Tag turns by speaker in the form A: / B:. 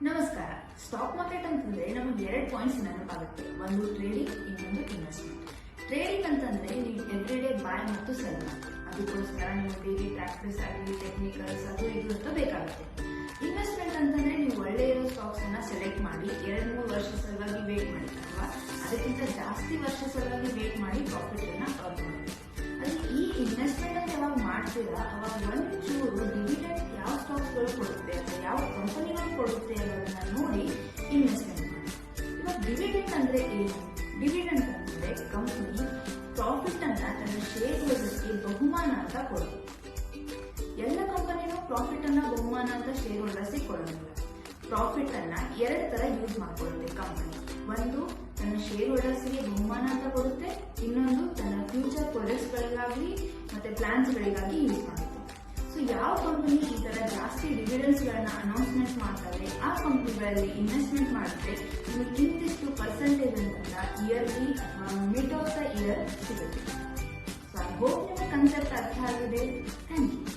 A: ನಮಸ್ಕಾರ. Stock market ಅಂತಂದ್ರೆ ನಮಗೆ ಎರಡು ಪಾಯಿಂಟ್ಸ್ ನೆನಪಾಗುತ್ತೆ. ಒಂದು ಟ್ರೇಡಿಂಗ್, ಇನ್ನೊಂದು ಇನ್ವೆಸ್ಟ್ಮೆಂಟ್. ಟ್ರೇಡಿಂಗ್ ಅಂತಂದ್ರೆ ನೀವು ಎವ್ರಿಡೇ ಬಾಯ್ ಮತ್ತು ಸೆಲ್ ಮಾಡಿ, ಅದಕ್ಕೋಸ್ಕರ ನಿಮ್ಮ ಡೈಲಿ ಪ್ರಾಕ್ಟೀಸ್ ಆಗಲಿ, ಟೆಕ್ನಿಕಲ್ಸ್ ಅದು ಇದು ಅಂತ ಬೇಕಾಗುತ್ತೆ. ಇನ್ವೆಸ್ಟ್ಮೆಂಟ್ ಅಂತಂದ್ರೆ ನೀವು ಒಳ್ಳೆ ಇರೋ ಸ್ಟಾಕ್ಸ್ ಅನ್ನ ಸೆಲೆಕ್ಟ್ ಮಾಡಿ 2-3 ವರ್ಷ ಸಲುವಾಗಿ ವೇಟ್ ಮಾಡಿ ಅಥವಾ ಅದಕ್ಕಿಂತ ಜಾಸ್ತಿ ವರ್ಷ ಸಲುವಾಗಿ ವೇಟ್ ಮಾಡಿ ಪ್ರಾಫಿಟ್ ಅನ್ನ ಅರ್ನ್ ಮಾಡಿ. ಅದೇ ಈ ಇನ್ವೆಸ್ಟ್ಮೆಂಟ್ ಅಂತ ಯಾವಾಗ ಮಾಡ್ತೀರಾ ಅವಾಗ ಒಂಚೂರು ಡಿವಿಡೆಂಡ್ ಯಾವ ಸ್ಟಾಕ್ಸ್ ಗಳು ಕೊಡುತ್ತೆ ಅಥವಾ ಯಾವ ಕಂಪನಿಗಳು ಕೊಡುತ್ತೆ ಅನ್ನೋದನ್ನ ನೋಡಿ ಇನ್ವೆಸ್ಟ್ಮೆಂಟ್ ಮಾಡಿ. ಇವಾಗ ಡಿವಿಡೆಂಡ್ ಅಂದ್ರೆ ಏನು? ಡಿವಿಡೆಂಡ್ ಅಂದ್ರೆ ಕಂಪನಿ ಪ್ರಾಫಿಟ್ ಅನ್ನ ತನ್ನ ಶೇರ್ ಹೋಲ್ಡರ್ಸ್ಗೆ ಬಹುಮಾನ ಅಂತ ಕೊಡುತ್ತೆ. ಎಲ್ಲ ಕಂಪನಿನೂ ಪ್ರಾಫಿಟ್ ಅನ್ನ ಬಹುಮಾನ ಅಂತ ಶೇರ್ ಹೋಲ್ಡರ್ಸ್ಗೆ ಕೊಡೋದಿಲ್ಲ. ಪ್ರಾಫಿಟ್ ಅನ್ನ 2 ತರ ಯೂಸ್ ಮಾಡ್ಕೊಳ್ಳುತ್ತೆ ಕಂಪನಿ. ಒಂದು ತನ್ನ ಶೇರ್ ಹೋಲ್ಡರ್ಸ್ಗೆ ಬಹುಮಾನ ಅಂತ ಕೊಡುತ್ತೆ, ಇನ್ನೊಂದು ತನ್ನ ಫ್ಯೂಚರ್ ಪ್ರಾಜೆಕ್ಟ್ಸ್ ಗಳಿಗಾಗ್ಲಿ ಮತ್ತೆ ಪ್ಲಾನ್ಸ್ ಗಳಿಗಾಗಿ ಯೂಸ್ ಮಾಡುತ್ತೆ. ಸೊ ಯಾವ ಕಂಪನಿ ಈ ತರ ಜಾಸ್ತಿ ಡಿವಿಡೆಂಡ್ಸ್ ಗಳನ್ನ ಅನೌನ್ಸ್ಮೆಂಟ್ ಮಾಡ್ತಾರೆ ಆ ಕಂಪನಿಗಳಲ್ಲಿ ಇನ್ವೆಸ್ಟ್ಮೆಂಟ್ ಮಾಡಿದ್ರೆ ನಿಮಗೆ ಇಂತಿಷ್ಟು ಪರ್ಸೆಂಟೇಜ್ ಅಂತ ಇಯರ್ಲಿ ಅಥವಾ ಮಿಡ್ ಆಫ್ ದ ಇಯರ್ ಸಿಗುತ್ತೆ. ಸೊ ಐ ಹೋಪ್ ನಿಮಗೆ ಕಾನ್ಸೆಪ್ಟ್ ಅರ್ಥ ಆಗಿದೆ. Thank you.